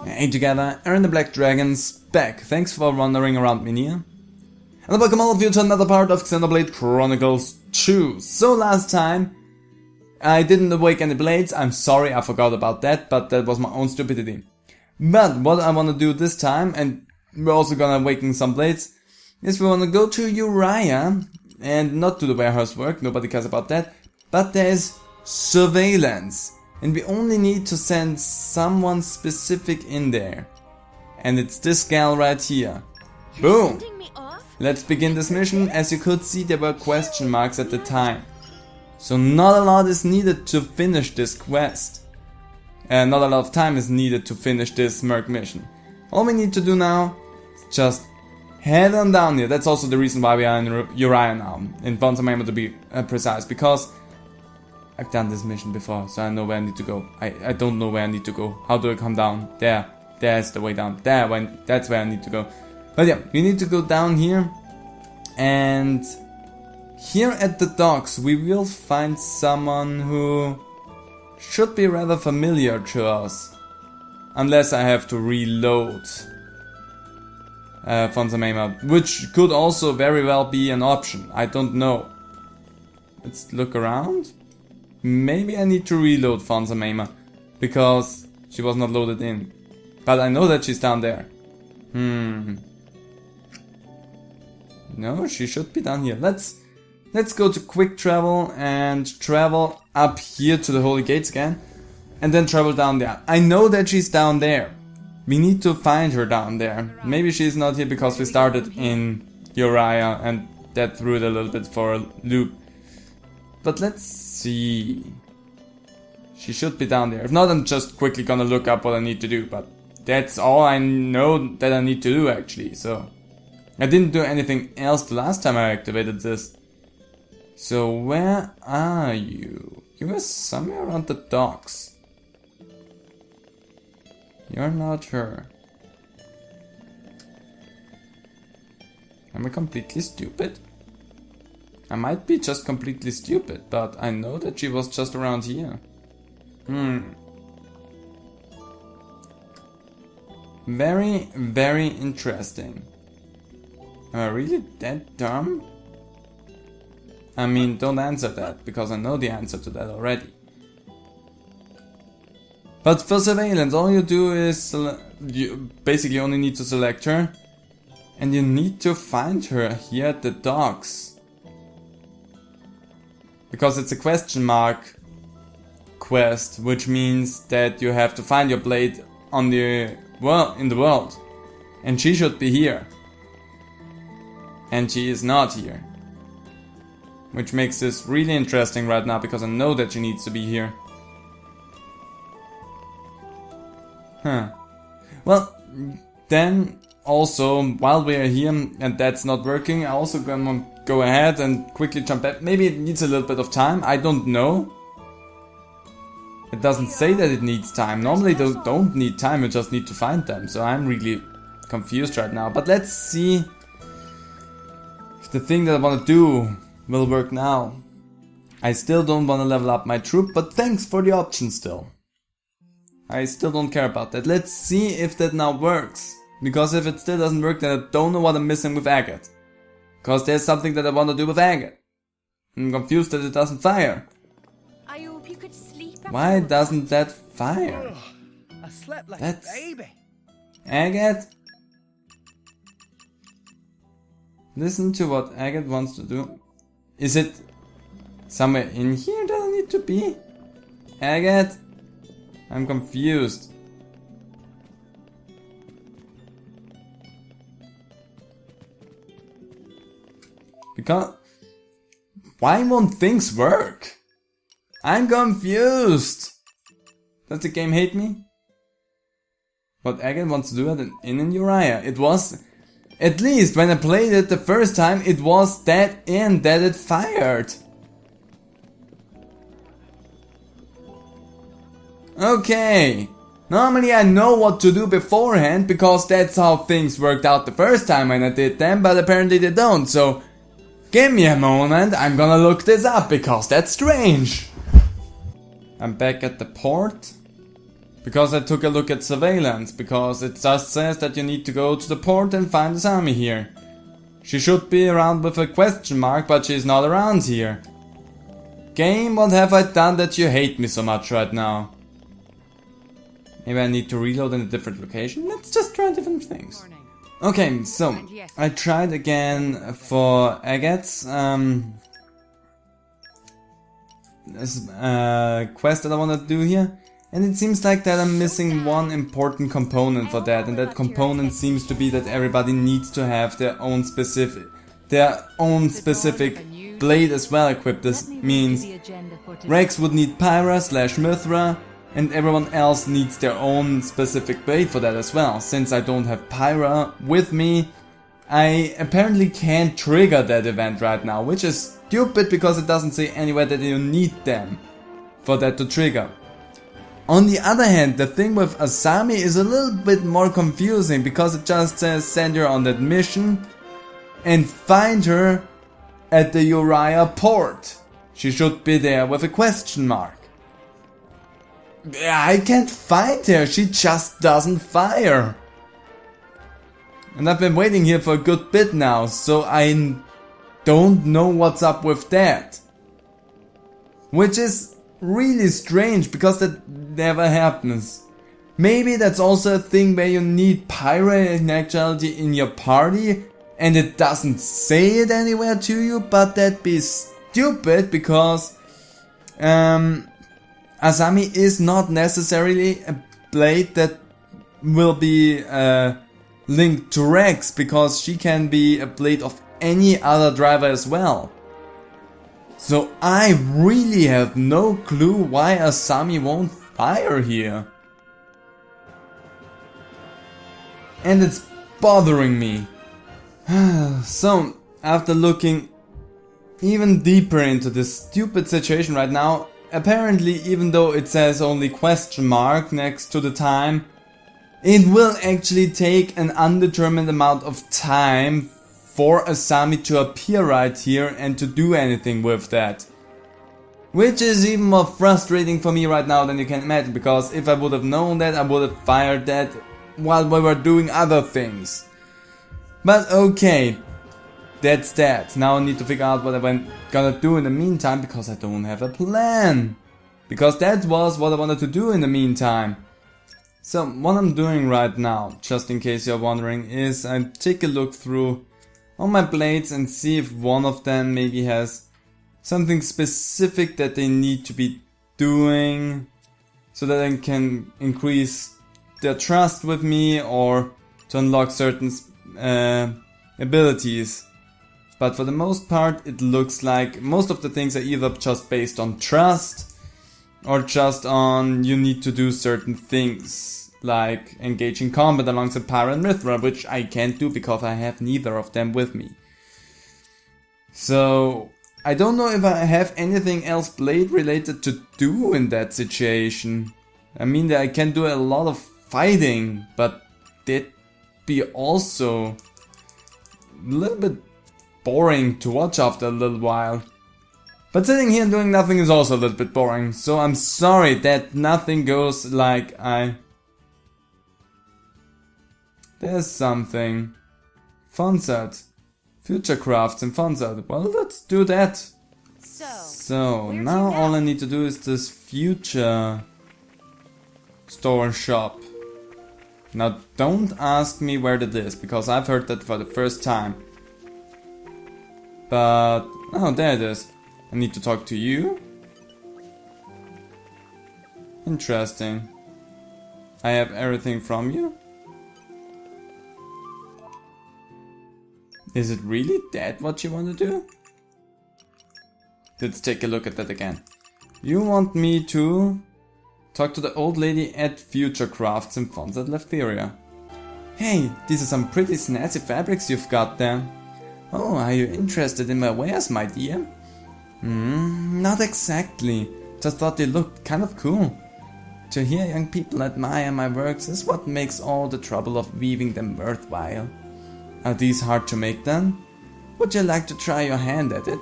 Hey together, Aaron the Black Dragon's back. Thanks for wandering around me near. And welcome all of you to another part of Xenoblade Chronicles 2. So last time I didn't awake any blades. I'm sorry, I forgot about that, but that was my own stupidity. But what I want to do this time, and we're also gonna awaken some blades, is we want to go to Uriah and not do the warehouse work, nobody cares about that, but there's surveillance. And we only need to send someone specific in there. And it's this gal right here. Boom! Let's begin this mission. As you could see, there were question marks at the time. So not a lot is needed to finish this quest. And not a lot of time is needed to finish this merc mission. All we need to do now is just head on down here. That's also the reason why we are in Uriah now. In Xenoblade to be precise. Because I've done this mission before, so I know where I need to go. I don't know where I need to go. How do I come down? There's the way down. That's where I need to go. But yeah, you need to go down here. And here at the docks we will find someone who should be rather familiar to us. Unless I have to reload Xenoblade, which could also very well be an option. I don't know. Let's look around. Maybe I need to reload Xenoblade because she was not loaded in. But I know that she's down there. No, she should be down here. Let's go to quick travel and travel up here to the Holy Gates again. And then travel down there. I know that she's down there. We need to find her down there. Maybe she's not here because we started in Uriah and that threw it a little bit for a loop. But let's see. She should be down there. If not, I'm just quickly gonna look up what I need to do. But that's all I know that I need to do actually. So I didn't do anything else the last time I activated this. So where are you? You were somewhere around the docks. You're not her. Am I completely stupid? I might be just completely stupid, but I know that she was just around here. Very, very interesting. Am I really that dumb? I mean, don't answer that, because I know the answer to that already. But for surveillance, all you do is you basically only need to select her. And you need to find her here at the docks. Because it's a question mark quest, which means that you have to find your blade on the in the world. And she should be here. And she is not here. Which makes this really interesting right now, because I know that she needs to be here. Well, then also, while we are here and that's not working, I also gonna go ahead and quickly jump back. Maybe it needs a little bit of time, I don't know. It doesn't say that it needs time. Normally they don't need time, you just need to find them. So I'm really confused right now. But let's see if the thing that I want to do will work now. I still don't want to level up my troop, but thanks for the option still. I still don't care about that. Let's see if that now works. Because if it still doesn't work, then I don't know what I'm missing with Agate. Because there's something that I want to do with Agate. I'm confused that it doesn't fire. I hope you could sleep. Why doesn't that fire? I slept like That's a baby. Agate? Listen to what Agate wants to do. Is it somewhere in here that I need to be? Agate? I'm confused. Because why won't things work? I'm confused. Does the game hate me? What Agate wants to do in Uriah. It was, at least when I played it the first time, it was that it fired. Okay. Normally I know what to do beforehand because that's how things worked out the first time when I did them, but apparently they don't, so give me a moment, I'm gonna look this up because that's strange. I'm back at the port. Because I took a look at surveillance, because it just says that you need to go to the port and find Asami here. She should be around with a question mark, but she's not around here. Game, what have I done that you hate me so much right now? Maybe I need to reload in a different location? Let's just try different things. Okay, so I tried again for agates. This quest that I want to do here. And it seems like that I'm missing one important component for that, and that component seems to be that everybody needs to have their own specific blade as well equipped. This means Rex would need Pyra/Mithra, and everyone else needs their own specific blade for that as well. Since I don't have Pyra with me, I apparently can't trigger that event right now, which is stupid because it doesn't say anywhere that you need them for that to trigger. On the other hand, the thing with Asami is a little bit more confusing because it just says send her on that mission and find her at the Uriah port. She should be there with a question mark. I can't find her, she just doesn't fire. And I've been waiting here for a good bit now, so I don't know what's up with that. Which is really strange because that never happens. Maybe that's also a thing where you need Pyra in actuality in your party and it doesn't say it anywhere to you, but that'd be stupid because Asami is not necessarily a blade that will be linked to Rex, because she can be a blade of any other driver as well. So I really have no clue why Asami won't fire here. And it's bothering me. So, after looking even deeper into this stupid situation right now, apparently even though it says only question mark next to the time, it will actually take an undetermined amount of time for Asami to appear right here and to do anything with that. Which is even more frustrating for me right now than you can imagine, because if I would have known that, I would have fired that while we were doing other things. But okay, that's that. Now I need to figure out what I'm gonna do in the meantime, because I don't have a plan. Because that was what I wanted to do in the meantime. So what I'm doing right now, just in case you're wondering, is I take a look through all my blades and see if one of them maybe has something specific that they need to be doing so that I can increase their trust with me or to unlock certain abilities. But for the most part it looks like most of the things are either just based on trust or just on you need to do certain things, like engage in combat alongside Pyra and Mithra, which I can't do because I have neither of them with me. So I don't know if I have anything else blade related to do in that situation. I mean, I can do a lot of fighting, but that'd be also a little bit boring to watch after a little while. But sitting here and doing nothing is also a little bit boring, so I'm sorry that nothing goes like I... There's something. Funset. Future crafts in Funset. Well, let's do that. So now all I need to do is this future store and shop. Now don't ask me where that is, because I've heard that for the first time. But, oh, there it is. I need to talk to you? Interesting. I have everything from you? Is it really that what you want to do? Let's take a look at that again. You want me to talk to the old lady at Future Crafts in Fonset Leftheria. Hey, these are some pretty snazzy fabrics you've got there. Oh, are you interested in my wares, my dear? Not exactly. Just thought they looked kind of cool. To hear young people admire my works is what makes all the trouble of weaving them worthwhile. Are these hard to make then? Would you like to try your hand at it?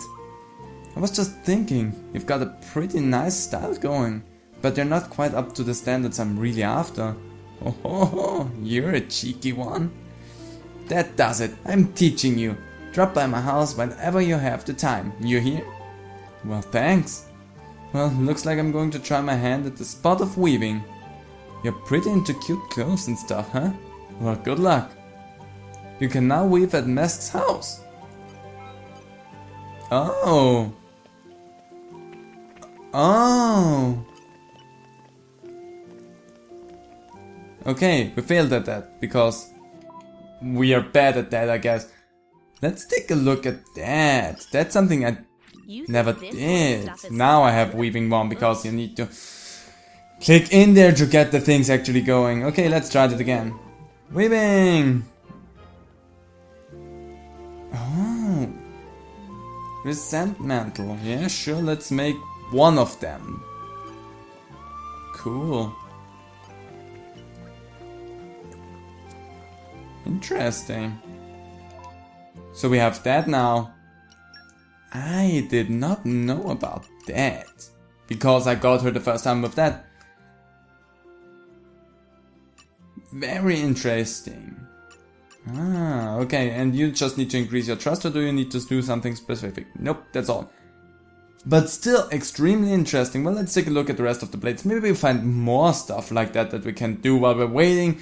I was just thinking, you've got a pretty nice style going. but they're not quite up to the standards I'm really after. Oh ho ho, you're a cheeky one. That does it, I'm teaching you. Drop by my house whenever you have the time. You hear? Well, thanks. Well, looks like I'm going to try my hand at the spot of weaving. You're pretty into cute clothes and stuff, huh? Well, good luck. You can now weave at Mesk's house. Oh. Oh. Okay, we failed at that because we are bad at that, I guess. Let's take a look at that. That's something I never did. Now I have weaving one because you need to click in there to get the things actually going. Okay, let's try it again. Weaving! Oh. Resent mantle. Yeah, sure, let's make one of them. Cool. Interesting. So we have that now. I did not know about that. Because I got her the first time with that. Very interesting. Ah, okay, and you just need to increase your trust, or do you need to do something specific? Nope, that's all. But still extremely interesting. Well, let's take a look at the rest of the blades. Maybe we'll find more stuff like that we can do while we're waiting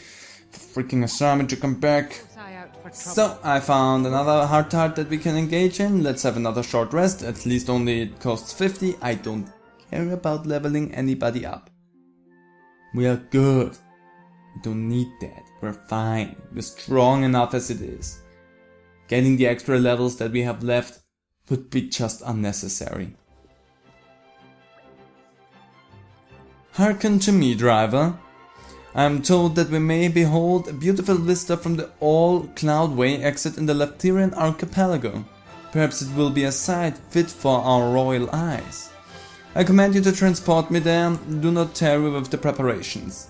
for freaking Asami to come back. So, I found another hard tart that we can engage in. Let's have another short rest. At least only it costs 50. I don't care about leveling anybody up. We are good. We don't need that. We're fine. We're strong enough as it is. Getting the extra levels that we have left would be just unnecessary. Hearken to me, driver. I am told that we may behold a beautiful vista from the All-Cloudway exit in the Leptirian archipelago. Perhaps it will be a sight fit for our royal eyes. I command you to transport me there. Do not tarry with the preparations.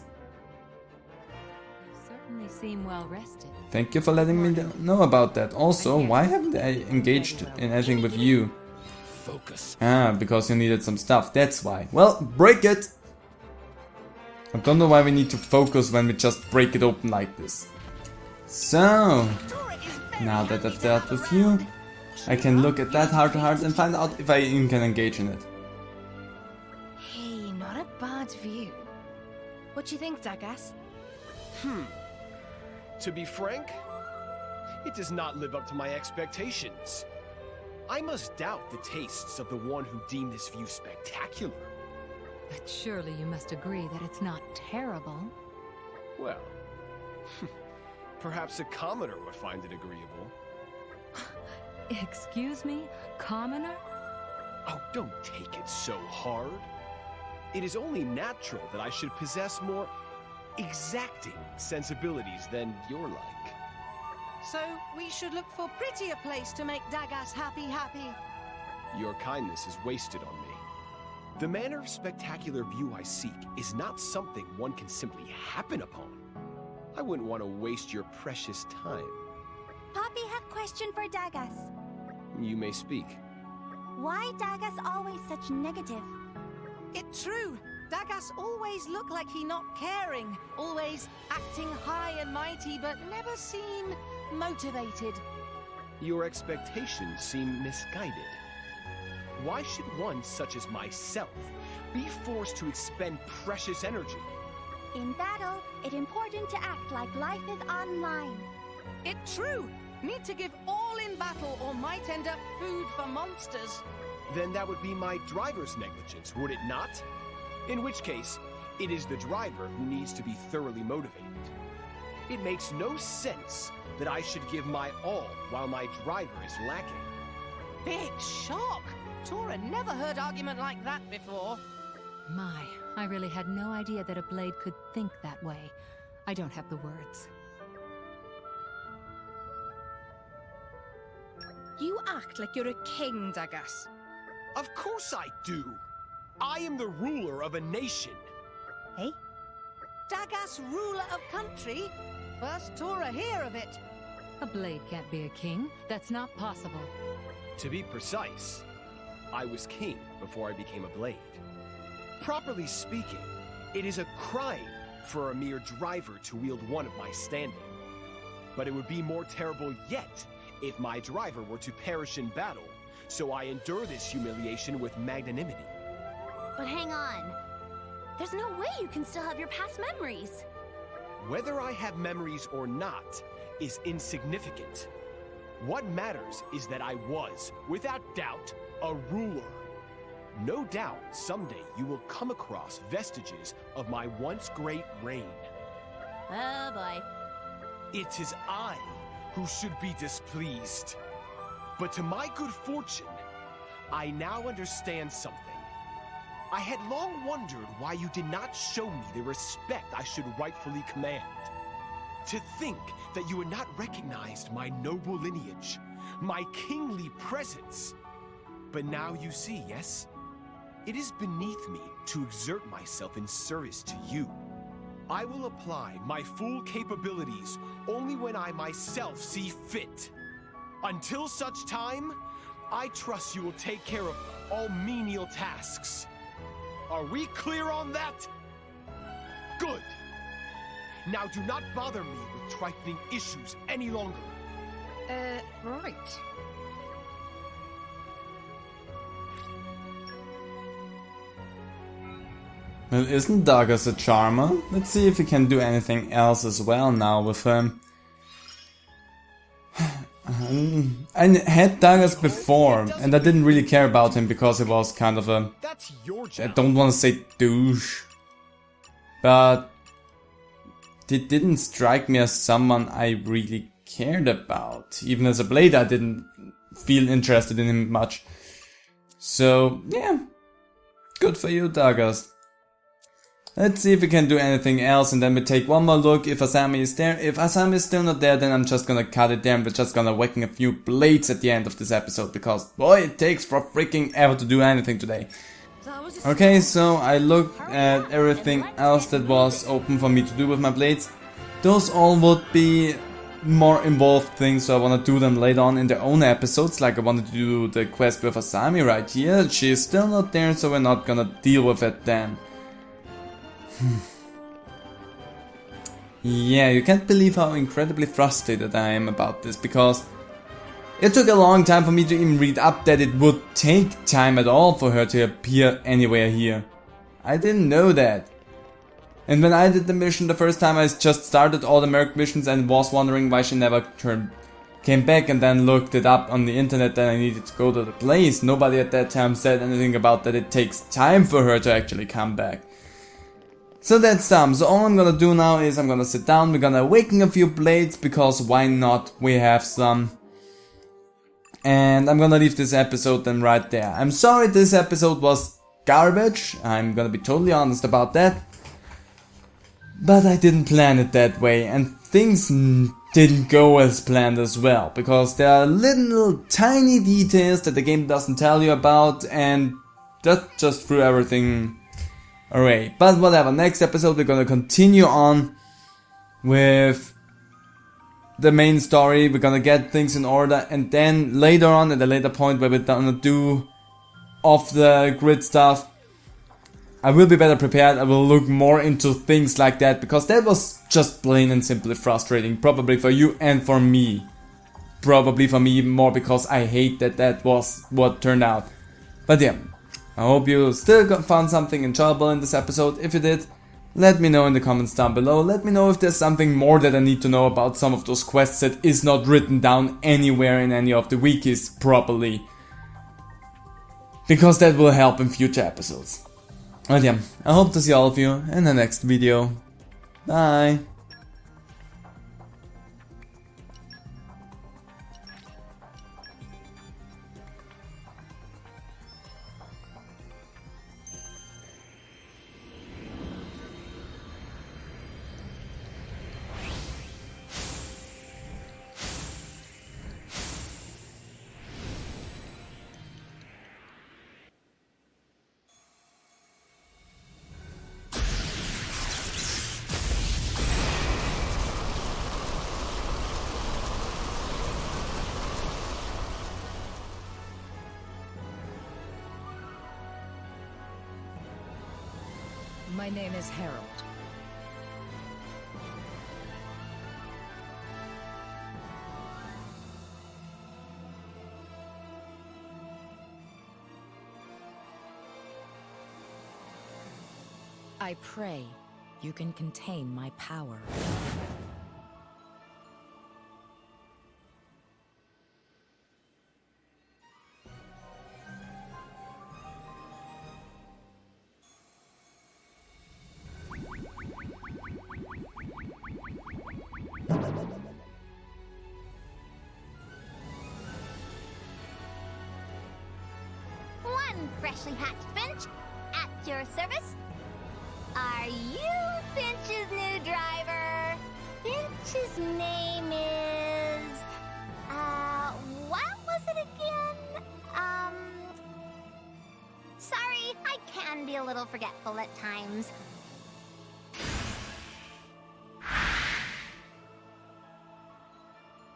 Certainly seem well rested. Thank you for letting me know about that. Also, why haven't I engaged in anything with you? Focus. Ah, because you needed some stuff. That's why. Well, break it! I don't know why we need to focus when we just break it open like this. So, now that I've dealt with you, I can look at that heart to heart and find out if I even can engage in it. Hey, not a bad view. What do you think, Dagas? To be frank, it does not live up to my expectations. I must doubt the tastes of the one who deemed this view spectacular. But surely you must agree that it's not terrible. Well, perhaps a commoner would find it agreeable. Excuse me? Commoner? Oh, don't take it so hard. It is only natural that I should possess more exacting sensibilities than your like. So we should look for prettier place to make Dagas happy. Your kindness is wasted on me. The manner of spectacular view I seek is not something one can simply happen upon. I wouldn't want to waste your precious time. Poppy have question for Dagas. You may speak. Why Dagas always such negative? It's true. Dagas always look like he not caring, always acting high and mighty, but never seem motivated. Your expectations seem misguided. Why should one such as myself be forced to expend precious energy? In battle, it's important to act like life is online. It's true. Need to give all in battle or might end up food for monsters. Then that would be my driver's negligence, would it not? In which case, it is the driver who needs to be thoroughly motivated. It makes no sense that I should give my all while my driver is lacking. Big shock. Tora never heard argument like that before. My, I really had no idea that a blade could think that way. I don't have the words. You act like you're a king, Dagas. Of course I do! I am the ruler of a nation. Hey? Dagas ruler of country? First Tora hear of it. A blade can't be a king. That's not possible. To be precise, I was king before I became a blade. Properly speaking, it is a crime for a mere driver to wield one of my standing. But it would be more terrible yet if my driver were to perish in battle, so I endure this humiliation with magnanimity. But hang on. There's no way you can still have your past memories. Whether I have memories or not is insignificant. What matters is that I was, without doubt, a ruler. No doubt, someday you will come across vestiges of my once great reign. Oh boy. It is I who should be displeased. But to my good fortune, I now understand something. I had long wondered why you did not show me the respect I should rightfully command. To think that you had not recognized my noble lineage, my kingly presence. But now you see, yes? It is beneath me to exert myself in service to you. I will apply my full capabilities only when I myself see fit. Until such time, I trust you will take care of all menial tasks. Are we clear on that? Good. Now do not bother me with trifling issues any longer. Right. Well, isn't Dagas a charmer? Let's see if we can do anything else as well now with him. I had Dagas before, and I didn't really care about him because he was kind of a... That's your I job. don't want to say douche, but it didn't strike me as someone I really cared about. Even as a blade, I didn't feel interested in him much. So, yeah, good for you, Dagas. Let's see if we can do anything else, and then we take one more look if Asami is there. If Asami is still not there, then I'm just gonna cut it there and we're just gonna whacking a few blades at the end of this episode, because boy, it takes for freaking ever to do anything today. Okay, so I looked at everything else that was open for me to do with my blades. Those all would be more involved things, so I wanna do them later on in their own episodes, like I wanted to do the quest with Asami right here. She's still not there, so we're not gonna deal with it then. Yeah, you can't believe how incredibly frustrated I am about this, because it took a long time for me to even read up that it would take time at all for her to appear anywhere here. I didn't know that. And when I did the mission the first time, I just started all the Merc missions and was wondering why she never came back, and then looked it up on the internet that I needed to go to the place. Nobody at that time said anything about that it takes time for her to actually come back. So that's dumb. So all I'm gonna do now is I'm gonna sit down, we're gonna awaken a few blades, because why not, we have some. And I'm gonna leave this episode then right there. I'm sorry this episode was garbage, I'm gonna be totally honest about that. But I didn't plan it that way, and things didn't go as planned as well, because there are little tiny details that the game doesn't tell you about, and that just threw everything away. But whatever, next episode we're gonna continue on with the main story, we're gonna get things in order, and then later on at a later point where we're gonna do off the grid stuff, I will be better prepared. I will look more into things like that, because that was just plain and simply frustrating, probably for you and for me. Probably for me even more, because I hate that that was what turned out. But yeah, I hope you still found something enjoyable in this episode. If you did, let me know in the comments down below. Let me know if there's something more that I need to know about some of those quests that is not written down anywhere in any of the wikis properly, because that will help in future episodes. But yeah, I hope to see all of you in the next video. Bye! My name is Harold. I pray you can contain my power. One freshly hatched Finch at your service. Are you Finch's new driver? Finch's name is... what was it again? Sorry, I can be a little forgetful at times.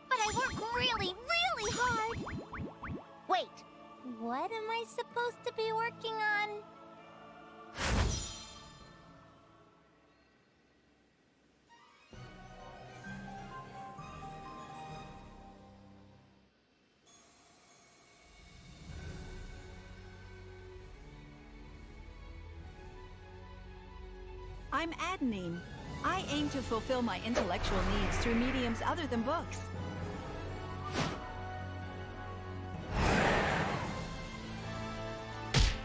But I work really, really hard. Wait, what am I supposed to be working on? I'm Adenine. I aim to fulfill my intellectual needs through mediums other than books.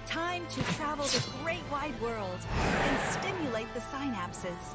Time to travel the great wide world and stimulate the synapses.